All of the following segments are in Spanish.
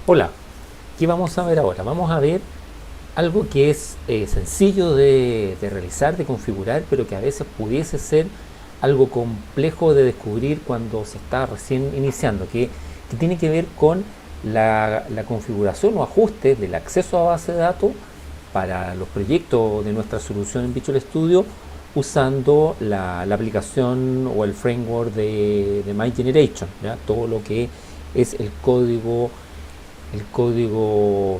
Hola, ¿qué vamos a ver ahora? Vamos a ver algo que es sencillo de realizar, de configurar, pero que a veces pudiese ser algo complejo de descubrir cuando se está recién iniciando, que tiene que ver con la configuración o ajuste del acceso a base de datos para los proyectos de nuestra solución en Visual Studio usando la aplicación o el framework de MyGeneration, ¿ya? Todo lo que es el código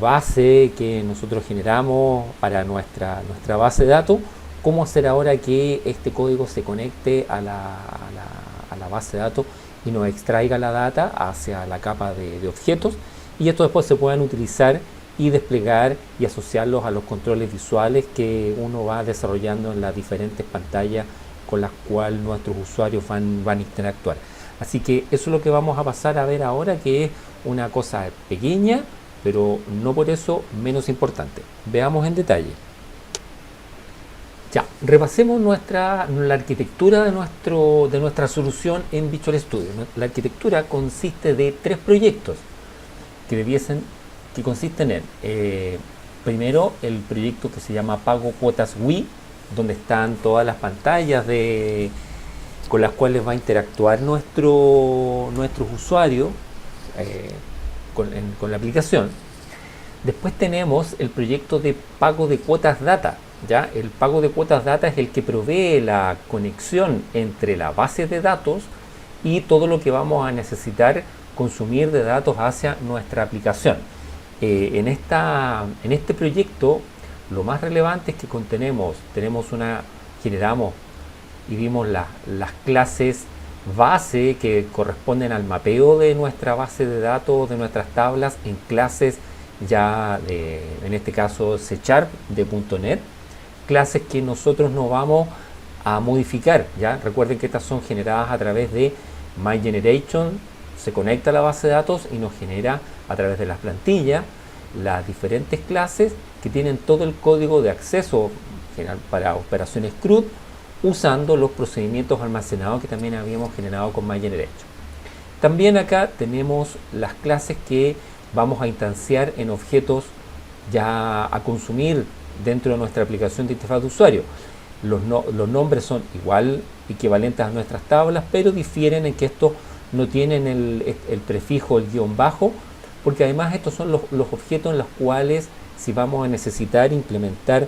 base que nosotros generamos para nuestra base de datos, cómo hacer ahora que este código se conecte a la base de datos y nos extraiga la data hacia la capa de objetos, y esto después se puedan utilizar y desplegar y asociarlos a los controles visuales que uno va desarrollando en las diferentes pantallas con las cuales nuestros usuarios van a interactuar. Así que eso es lo que vamos a pasar a ver ahora, que es una cosa pequeña, pero no por eso menos importante. Veamos en detalle. Ya, repasemos la arquitectura de nuestra solución en Visual Studio. La arquitectura consiste de tres proyectos que consisten en, primero, el proyecto que se llama Pago Cuotas Wii, donde están todas las pantallas con las cuales va a interactuar nuestros usuarios con la aplicación. Después tenemos el proyecto de pago de cuotas data. ¿Ya? El pago de cuotas data es el que provee la conexión entre la base de datos y todo lo que vamos a necesitar consumir de datos hacia nuestra aplicación. En este proyecto, lo más relevante es que generamos y vimos las clases base que corresponden al mapeo de nuestra base de datos, de nuestras tablas, en clases ya en este caso C# de .NET, clases que nosotros no vamos a modificar. ¿Ya? Recuerden que estas son generadas a través de MyGeneration, se conecta a la base de datos y nos genera a través de las plantillas las diferentes clases que tienen todo el código de acceso general para operaciones CRUD, usando los procedimientos almacenados que también habíamos generado con MyGeneration. También acá tenemos las clases que vamos a instanciar en objetos ya a consumir dentro de nuestra aplicación de interfaz de usuario. Los nombres son igual, equivalentes a nuestras tablas, pero difieren en que estos no tienen el prefijo, el guión bajo, porque además estos son los objetos en los cuales, si vamos a necesitar implementar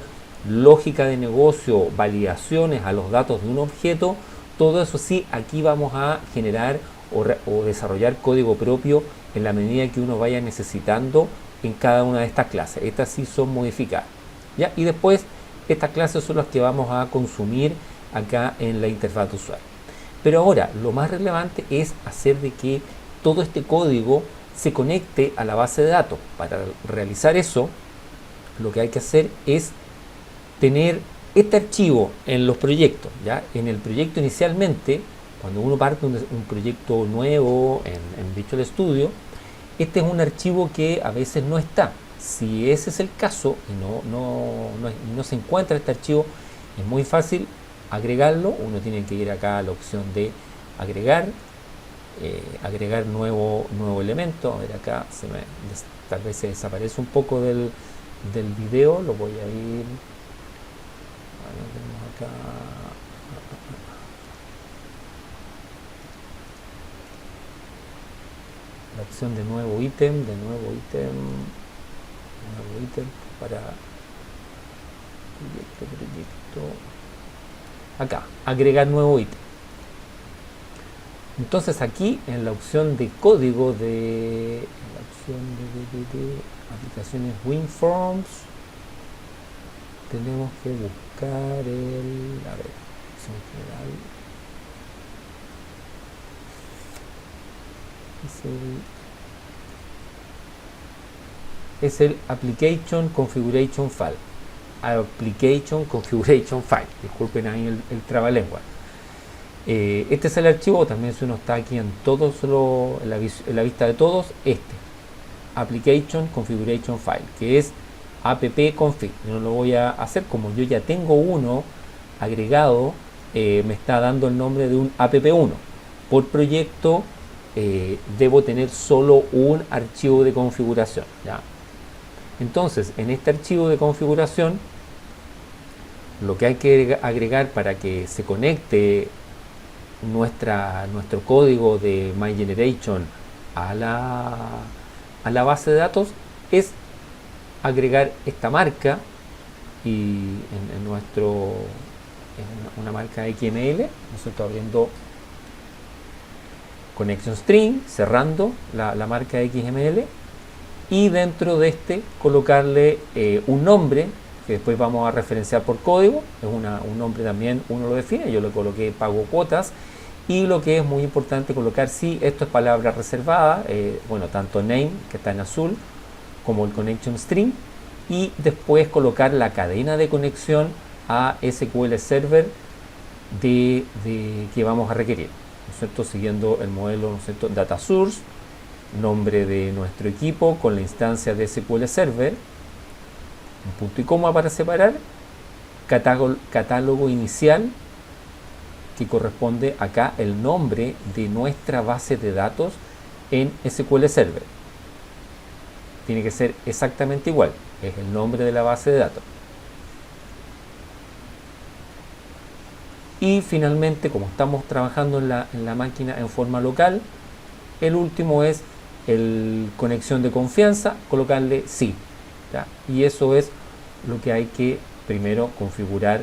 lógica de negocio, validaciones a los datos de un objeto, todo eso sí, aquí vamos a generar o desarrollar código propio en la medida que uno vaya necesitando en cada una de estas clases. Estas sí son modificadas, ¿ya? Y después estas clases son las que vamos a consumir acá en la interfaz de usuario. Pero ahora lo más relevante es hacer de que todo este código se conecte a la base de datos. Para realizar eso, lo que hay que hacer es tener este archivo en los proyectos. ¿Ya? En el proyecto inicialmente, cuando uno parte un proyecto nuevo en Visual Studio, este es un archivo que a veces no está. Si ese es el caso y no se encuentra este archivo, es muy fácil agregarlo. Uno tiene que ir acá a la opción de agregar, nuevo elemento. A ver, acá tal vez se desaparece un poco del video. Lo voy a ir. Tenemos acá la opción de nuevo ítem, para proyecto, acá, agregar nuevo ítem. Entonces aquí en la opción de código de aplicaciones WinForms tenemos que buscar opción general, es el Application Configuration File. Application Configuration File. Disculpen ahí el trabalengua. Este es el archivo. También si uno está aquí en todos en la vista de todos, Application Configuration File, que es appconfig. No lo voy a hacer, como yo ya tengo uno agregado, me está dando el nombre de un app1. Por proyecto debo tener solo un archivo de configuración, ¿ya? Entonces, en este archivo de configuración, lo que hay que agregar para que se conecte nuestro código de MyGeneration a la base de datos es agregar esta marca y en una marca XML, ¿no es cierto? Abriendo connection string, cerrando la marca XML, y dentro de este colocarle un nombre que después vamos a referenciar por código. Es un nombre también, uno lo define, yo le coloqué pago cuotas. Y lo que es muy importante colocar, sí, esto es palabra reservada, bueno, tanto name, que está en azul, como el connection string, y después colocar la cadena de conexión a SQL Server que vamos a requerir, ¿no es cierto? Siguiendo el modelo, ¿no es cierto? Data source, nombre de nuestro equipo con la instancia de SQL Server, un punto y coma para separar, catálogo inicial, que corresponde acá el nombre de nuestra base de datos en SQL Server. Tiene que ser exactamente igual, es el nombre de la base de datos. Y finalmente, como estamos trabajando en la máquina en forma local, el último es el conexión de confianza, colocarle sí, ¿ya? Y eso es lo que hay que primero configurar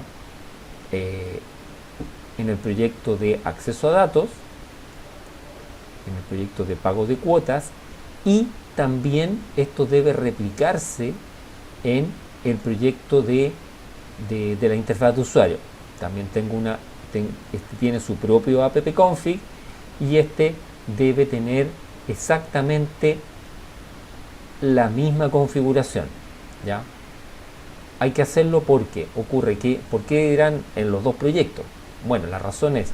en el proyecto de acceso a datos, en el proyecto de pago de cuotas, y también esto debe replicarse en el proyecto de la interfaz de usuario. También este tiene su propio app-config y este debe tener exactamente la misma configuración, ¿ya? Hay que hacerlo porque ocurre que, ¿por qué dirán en los dos proyectos? Bueno, la razón es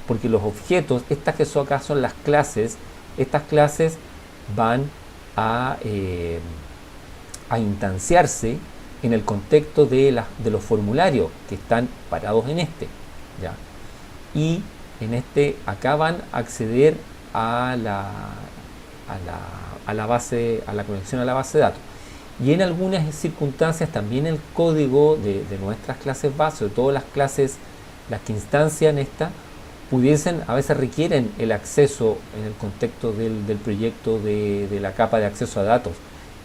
porque los objetos, estas que son acá son las clases, estas clases van a instanciarse en el contexto de los formularios que están parados en este, ¿ya? Y en este acá van a acceder a la base, a la conexión a la base de datos. Y en algunas circunstancias también el código de nuestras clases base, de todas las clases, las que instancian esta, a veces requieren el acceso en el contexto del proyecto de la capa de acceso a datos.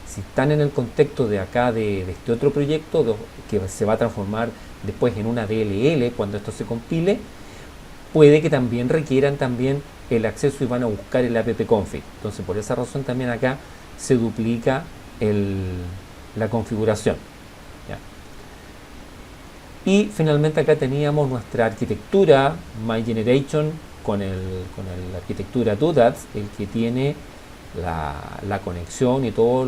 Si están en el contexto de acá de este otro proyecto que se va a transformar después en una DLL cuando esto se compile, puede que también requieran también el acceso y van a buscar el app-config. Entonces, por esa razón también acá se duplica la configuración, ¿ya? Y finalmente acá teníamos nuestra arquitectura MyGeneration con la arquitectura DoDats, el que tiene la conexión y todas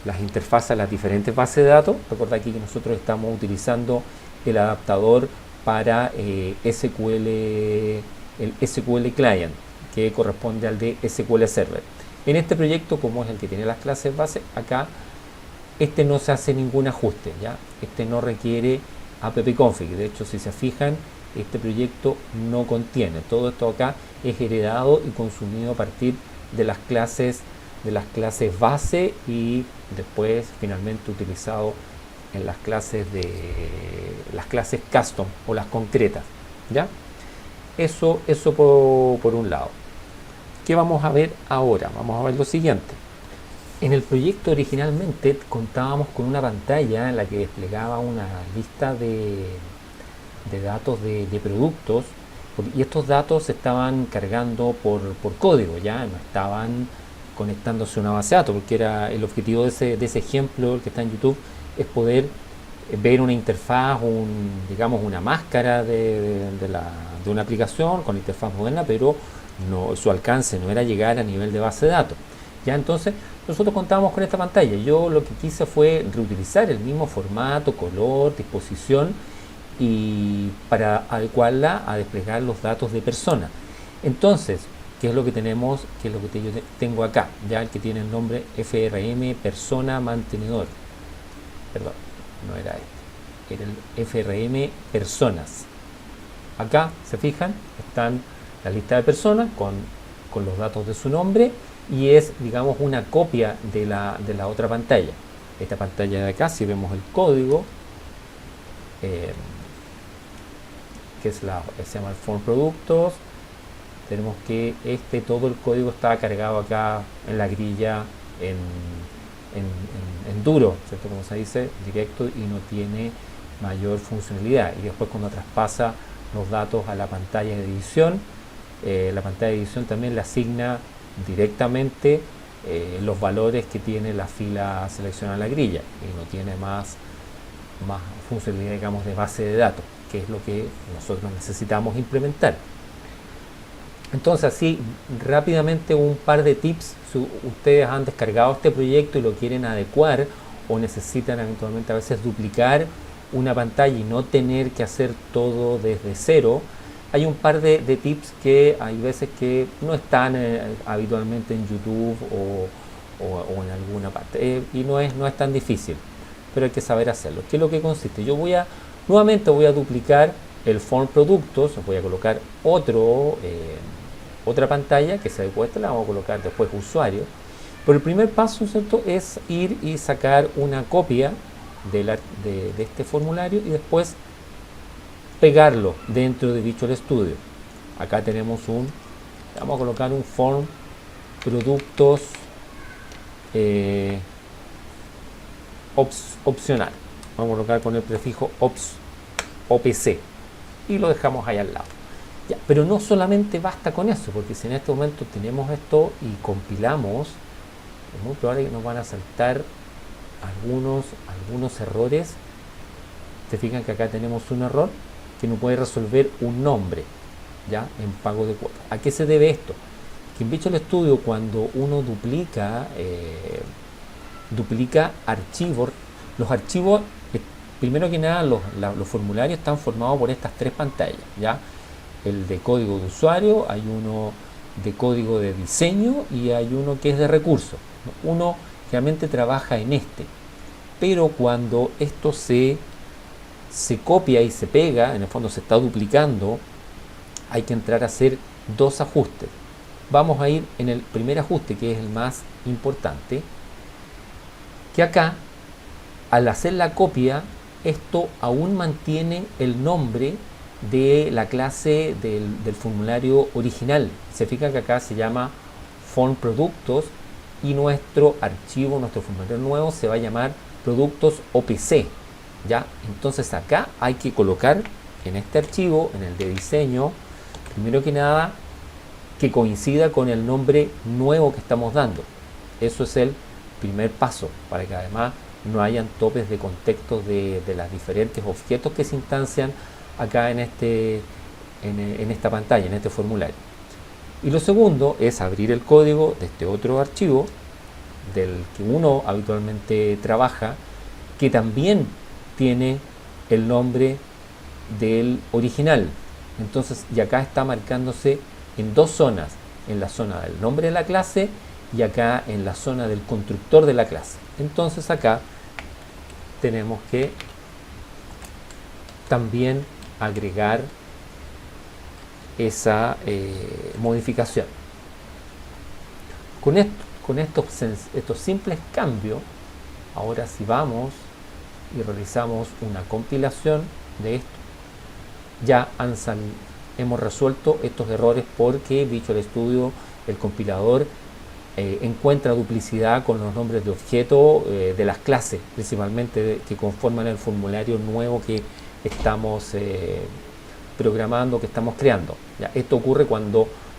las interfaces a las diferentes bases de datos. Recuerda aquí que nosotros estamos utilizando el adaptador para el SQL Client, que corresponde al de SQL Server. En este proyecto, como es el que tiene las clases base, acá este no se hace ningún ajuste, ¿ya? Este no requiere app-config. De hecho, si se fijan, este proyecto no contiene. Todo esto acá es heredado y consumido a partir de las clases base y después finalmente utilizado en las clases custom o las concretas, ¿ya? Eso por un lado. ¿Qué vamos a ver ahora? Vamos a ver lo siguiente. En el proyecto originalmente contábamos con una pantalla en la que desplegaba una lista de datos de productos, y estos datos se estaban cargando por código, ya no estaban conectándose a una base de datos, porque era el objetivo de ese ejemplo, el que está en YouTube, es poder ver una interfaz, digamos una máscara de una aplicación con interfaz moderna, pero su alcance no era llegar a nivel de base de datos. Ya entonces nosotros contábamos con esta pantalla. Yo lo que quise fue reutilizar el mismo formato, color, disposición, y para adecuarla a desplegar los datos de persona. Entonces, ¿qué es lo que tenemos? ¿Qué es lo que yo tengo acá? Ya el que tiene el nombre FRM persona mantenedor. Perdón, no era este. Era el FRM personas. Acá, se fijan, están la lista de personas con con los datos de su nombre y es, digamos, una copia de la otra pantalla. Esta pantalla de acá, si vemos el código, que es se llama el form productos, tenemos que todo el código está cargado acá en la grilla en duro, ¿cierto? Como se dice, directo, y no tiene mayor funcionalidad. Y después cuando traspasa los datos a la pantalla de edición, la pantalla de edición también le asigna directamente los valores que tiene la fila seleccionada en la grilla y no tiene más funcionalidad, digamos, de base de datos, que es lo que nosotros necesitamos implementar. Entonces, así rápidamente un par de tips. Si ustedes han descargado este proyecto y lo quieren adecuar o necesitan eventualmente a veces duplicar una pantalla y no tener que hacer todo desde cero, hay un par de tips que hay veces que no están habitualmente en YouTube o en alguna parte, y no es tan difícil, pero hay que saber hacerlo. ¿Qué es lo que consiste? Nuevamente voy a duplicar el form productos, voy a colocar otra pantalla que se adecua a esta, la vamos a colocar después usuario. Pero el primer paso, ¿cierto?, es ir y sacar una copia de este formulario y después pegarlo dentro de Visual Studio. Acá tenemos vamos a colocar un form productos opcional. Vamos a colocar con el prefijo OPC y lo dejamos ahí al lado. Ya, pero no solamente basta con eso, porque si en este momento tenemos esto y compilamos, es muy probable que nos van a saltar algunos errores. Se fijan que acá tenemos un error que no puede resolver un nombre, ya, en pago de cuota. ¿A qué se debe esto? Que en Visual Studio, cuando uno duplica archivos, los archivos, primero que nada, los formularios están formados por estas tres pantallas, ya. El de código de usuario, hay uno de código de diseño y hay uno que es de recursos. Uno realmente trabaja en pero cuando esto se copia y se pega, en el fondo se está duplicando, hay que entrar a hacer dos ajustes. Vamos a ir en el primer ajuste, que es el más importante, que acá, al hacer la copia, esto aún mantiene el nombre de la clase del formulario original. Se fija que acá se llama form productos y nuestro archivo, nuestro formulario nuevo se va a llamar productos OPC, ¿ya? Entonces acá hay que colocar en este archivo, en el de diseño, primero que nada, que coincida con el nombre nuevo que estamos dando. Eso es el primer paso, para que además no hayan topes de contexto de los diferentes objetos que se instancian acá en esta pantalla, en este formulario. Y lo segundo es abrir el código de este otro archivo del que uno habitualmente trabaja, que también tiene el nombre del original. Entonces, y acá está marcándose en dos zonas, en la zona del nombre de la clase y acá en la zona del constructor de la clase. Entonces acá tenemos que también agregar esa modificación. Con estos simples cambios, ahora si vamos y realizamos una compilación de esto, ya hemos resuelto estos errores, porque Visual Studio, el compilador, encuentra duplicidad con los nombres de objetos de las clases, principalmente que conforman el formulario nuevo que estamos programando, que estamos creando. ¿Ya? Esto ocurre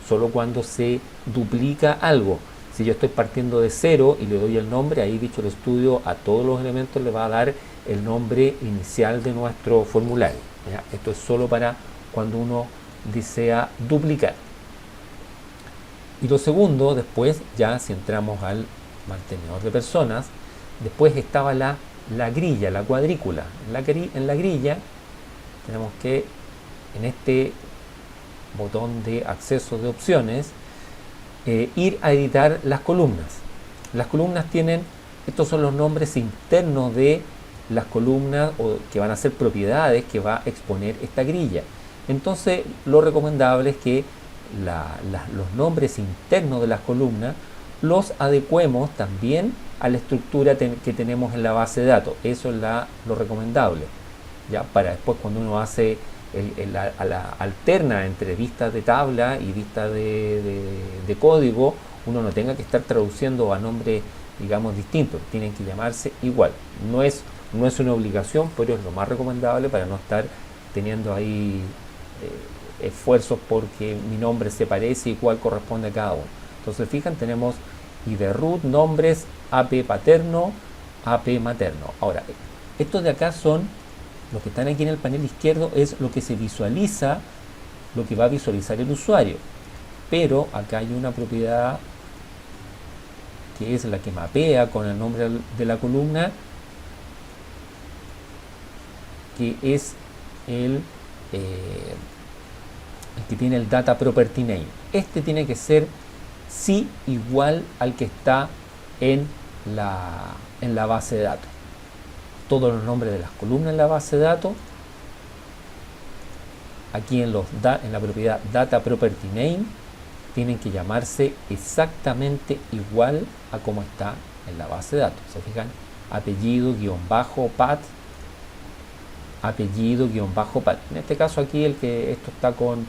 solo cuando se duplica algo. Si yo estoy partiendo de cero y le doy el nombre, ahí Visual Studio a todos los elementos le va a dar el nombre inicial de nuestro formulario. ¿Ya? Esto es solo para cuando uno desea duplicar. Y lo segundo, después, ya si entramos al mantenedor de personas, después estaba la grilla, la cuadrícula. En la grilla tenemos que, en este botón de acceso de opciones, ir a editar las columnas. Las columnas estos son los nombres internos de las columnas, o que van a ser propiedades que va a exponer esta grilla. Entonces lo recomendable es que los nombres internos de las columnas los adecuemos también a la estructura que tenemos en la base de datos. Eso es lo recomendable, ya para después cuando uno hace la alterna entre vistas de tabla y vistas de código, uno no tenga que estar traduciendo a nombres, digamos, distintos, tienen que llamarse igual. No es una obligación, pero es lo más recomendable para no estar teniendo ahí esfuerzos porque mi nombre se parece y cuál corresponde a cada uno. Entonces, fijan, tenemos ID root, nombres, AP paterno, AP materno. Ahora, estos de acá son los que están aquí en el panel izquierdo, es lo que se visualiza, lo que va a visualizar el usuario. Pero acá hay una propiedad que es la que mapea con el nombre de la columna, que es el que tiene el data property name. Este tiene que ser sí igual al que está en la base de datos. Todos los nombres de las columnas en la base de datos, aquí en la propiedad data property name, tienen que llamarse exactamente igual a como está en la base de datos. ¿Se fijan? Apellido, guión bajo, pat, apellido, guión bajo, pat. En este caso aquí esto está con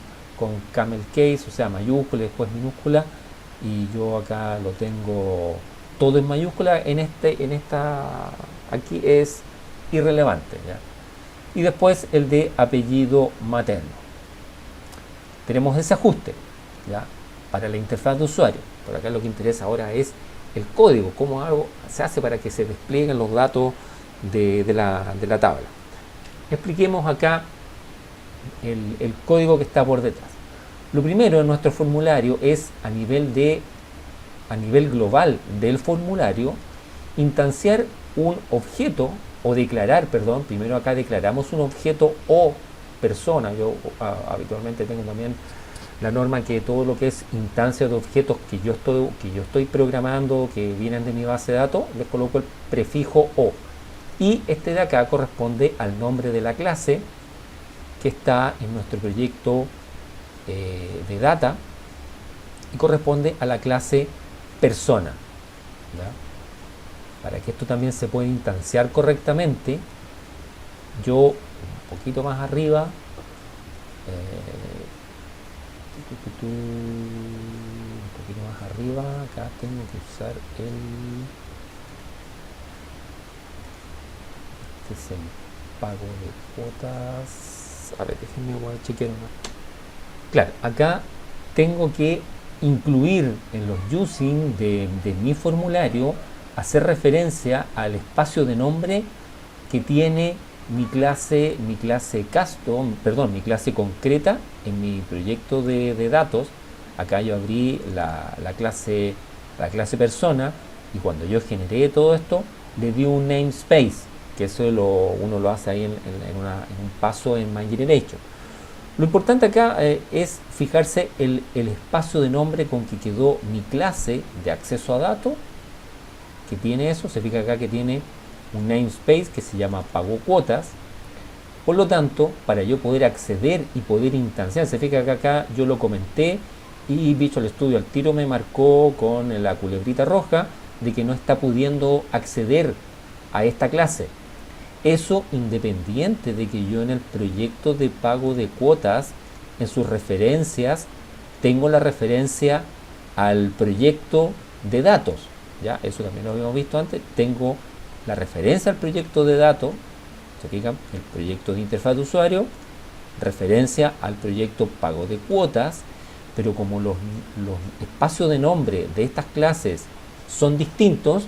camel case, o sea, mayúscula y después minúscula, y yo acá lo tengo todo en mayúscula. Aquí es irrelevante, ¿ya? Y después el de apellido materno. Tenemos ese ajuste, ¿ya?, para la interfaz de usuario. Por acá lo que interesa ahora es el código, cómo se hace para que se desplieguen los datos de la tabla. Expliquemos acá el código que está por detrás. Lo primero en nuestro formulario es a nivel global del formulario, instanciar un objeto o declarar, primero acá declaramos un objeto o persona. Yo habitualmente tengo también la norma que todo lo que es instancia de objetos que yo estoy programando, que vienen de mi base de datos, les coloco el prefijo o. Y este de acá corresponde al nombre de la clase que está en nuestro proyecto de data y corresponde a la clase persona, ¿ya? Para que esto también se pueda instanciar correctamente, yo un poquito más arriba, acá tengo que usar este es el pago de cuotas. A ver, déjenme voy a chequear una. Claro, acá tengo que incluir en los using de mi formulario, hacer referencia al espacio de nombre que tiene mi clase custom, mi clase concreta en mi proyecto de datos. Acá yo abrí la clase persona, y cuando yo generé todo esto le di un namespace, que eso uno lo hace ahí en un paso en MyGeneration. Lo importante acá es fijarse el espacio de nombre con que quedó mi clase de acceso a datos, que tiene eso. Se fija acá que tiene un namespace que se llama pago cuotas. Por lo tanto, para yo poder acceder y poder instanciar, se fija que acá yo lo comenté y Visual Studio al tiro me marcó con la culebrita roja de que no está pudiendo acceder a esta clase. Eso independiente de que yo en el proyecto de pago de cuotas, en sus referencias, tengo la referencia al proyecto de datos, ¿ya? Eso también lo habíamos visto antes. Tengo la referencia al proyecto de datos, se fijan, el proyecto de interfaz de usuario, referencia al proyecto pago de cuotas, pero como los espacios de nombre de estas clases son distintos,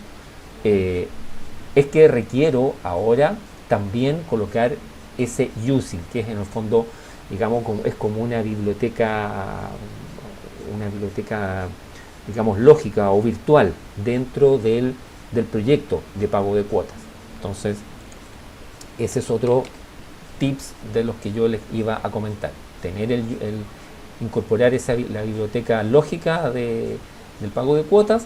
es que requiero ahora también colocar ese using, que es en el fondo, digamos, es como una biblioteca, digamos, lógica o virtual dentro del proyecto de pago de cuotas. Entonces, ese es otro tips de los que yo les iba a comentar. Tener incorporar la biblioteca lógica del pago de cuotas,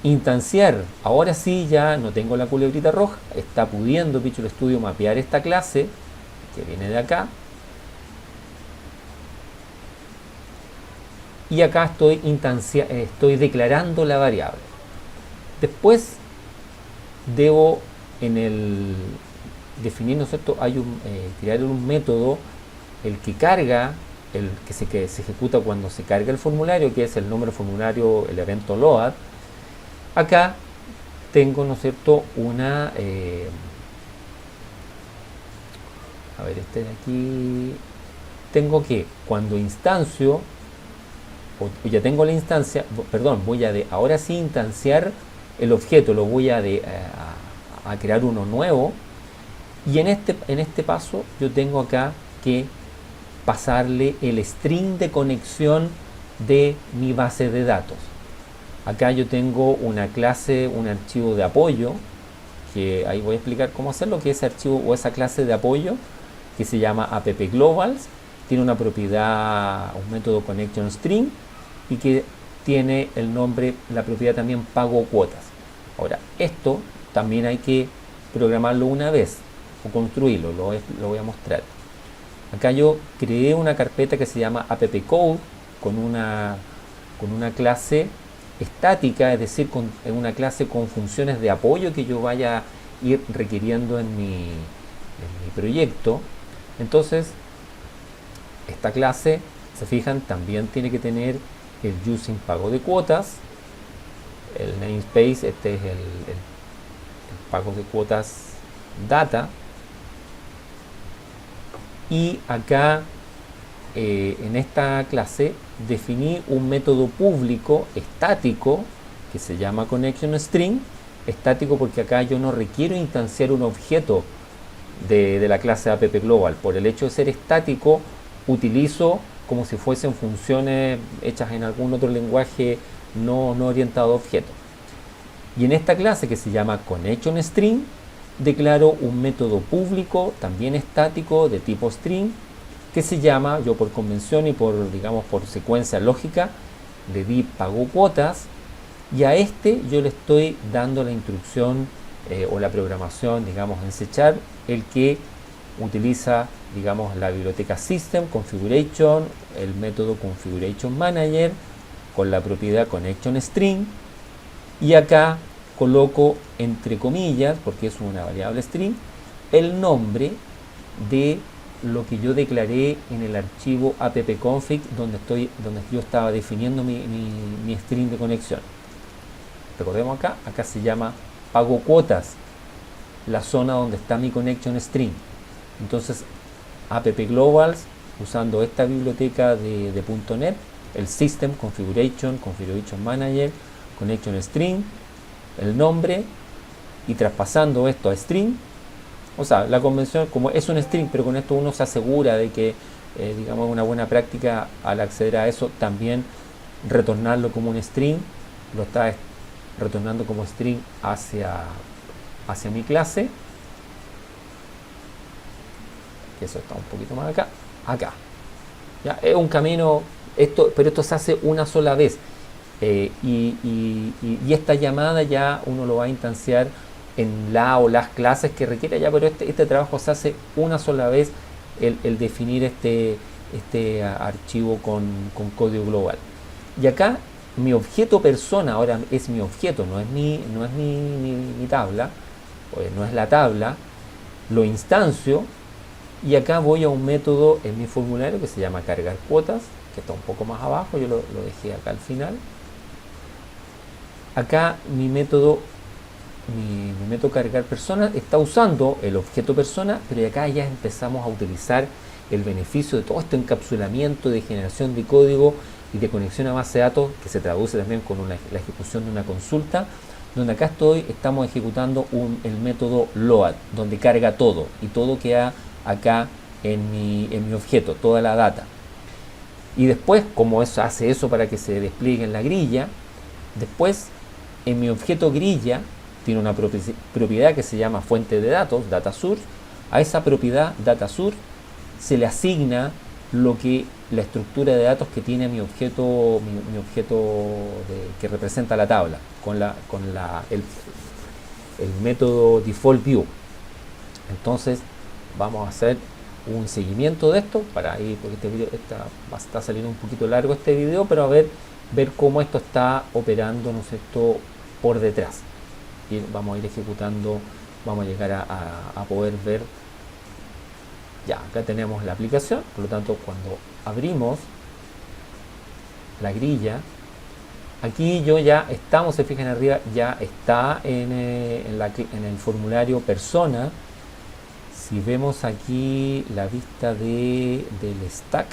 instanciar. Ahora sí ya no tengo la culebrita roja, está pudiendo Visual Studio mapear esta clase que viene de acá, y acá estoy declarando la variable. Después debo definir, ¿no es cierto? Crear un método, el que carga, que se ejecuta cuando se carga el formulario, que es el nombre formulario, el evento load. Acá tengo, ¿no es cierto?, este de aquí, tengo que cuando instancio, o ya tengo la instancia, perdón, ahora sí instanciar el objeto, lo voy a crear uno nuevo, y en este paso yo tengo acá que pasarle el string de conexión de mi base de datos. Acá yo tengo una clase, un archivo de apoyo, que ahí voy a explicar cómo hacerlo, que ese archivo o esa clase de apoyo, que se llama appglobals, tiene una propiedad, un método connectionString, y que tiene el nombre, la propiedad también pago cuotas. Ahora, esto también hay que programarlo una vez, o construirlo, lo voy a mostrar. Acá yo creé una carpeta que se llama appcode con una clase estática, es decir, con una clase con funciones de apoyo que yo vaya a ir requiriendo en mi proyecto. Entonces, esta clase, se fijan, también tiene que tener el using pago de cuotas, el namespace, este es el pago de cuotas data, y acá en esta clase definí un método público estático que se llama connectionString, estático porque acá yo no requiero instanciar un objeto de la clase appglobal. Por el hecho de ser estático, utilizo como si fuesen funciones hechas en algún otro lenguaje no orientado a objetos. Y en esta clase, que se llama connectionString, declaro un método público también estático de tipo string, que se llama, yo por convención y por secuencia lógica, le di pago cuotas, y a este yo le estoy dando la instrucción o la programación, en C#, el que utiliza, la biblioteca System Configuration, el método Configuration Manager con la propiedad connectionString, y acá coloco entre comillas, porque es una variable string, el nombre de lo que yo declaré en el archivo appconfig donde yo estaba definiendo mi string de conexión. Recordemos acá se llama pago cuotas, la zona donde está mi connection string. Entonces appglobals, usando esta biblioteca de .NET, el System Configuration Manager, connection string, el nombre, y traspasando esto a string. O sea, la convención, como es un string, pero con esto uno se asegura de que, una buena práctica al acceder a eso, también retornarlo como un string, lo está retornando como string hacia mi clase. Eso está un poquito más acá. Ya, es un camino, pero esto se hace una sola vez. Y esta llamada ya uno lo va a instanciar en la o las clases que requiera ya, pero este trabajo se hace una sola vez, el definir este archivo con código global. Y acá mi objeto persona ahora es mi objeto, no es mi tabla, no es la tabla, lo instancio, y acá voy a un método en mi formulario que se llama cargar cuotas, que está un poco más abajo, yo lo dejé acá al final. Acá mi método cargar persona está usando el objeto persona, pero acá ya empezamos a utilizar el beneficio de todo este encapsulamiento de generación de código y de conexión a base de datos, que se traduce también con la ejecución de una consulta, donde acá estamos ejecutando el método load, donde carga todo, y todo queda acá en mi objeto, toda la data. Y después, como hace eso para que se despliegue en la grilla, después en mi objeto grilla tiene una propiedad que se llama fuente de datos, data source. A esa propiedad data source se le asigna la estructura de datos que tiene mi objeto que representa la tabla con el método default view. Entonces vamos a hacer un seguimiento de esto para ir, porque este video está saliendo un poquito largo este video, pero a ver cómo esto está operando, ¿no es cierto?, por detrás. Y vamos a ir ejecutando, vamos a llegar a poder ver. Ya, acá tenemos la aplicación, por lo tanto cuando abrimos la grilla, aquí ya estamos, se fijan arriba, ya está en el formulario persona. Si vemos aquí la vista del stack,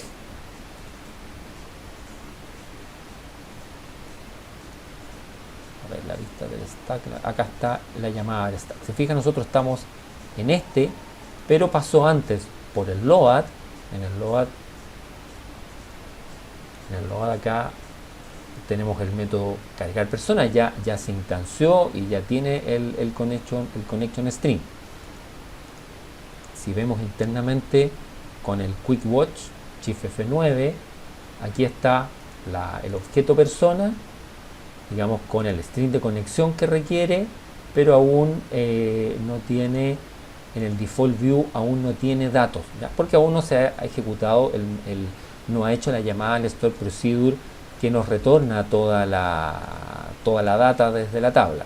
a ver, la vista del stack, acá está la llamada al stack. Se fijan, nosotros estamos en pero pasó antes por el load. En el load acá tenemos el método cargar persona, ya se instanció y ya tiene el connection string. Si vemos internamente con el Quick Watch Shift F9, aquí está el objeto persona, digamos, con el string de conexión que requiere, pero aún no tiene, en el default view aún no tiene datos, ¿ya? Porque aún no se ha ejecutado, no ha hecho la llamada al store procedure que nos retorna toda la data desde la tabla,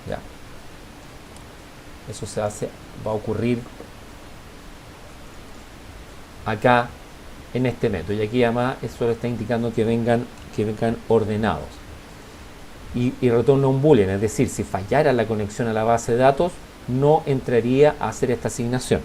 ¿ya? Eso va a ocurrir acá en este método, y aquí además eso le está indicando que vengan ordenados, y retorna un boolean, es decir, si fallara la conexión a la base de datos no entraría a hacer esta asignación.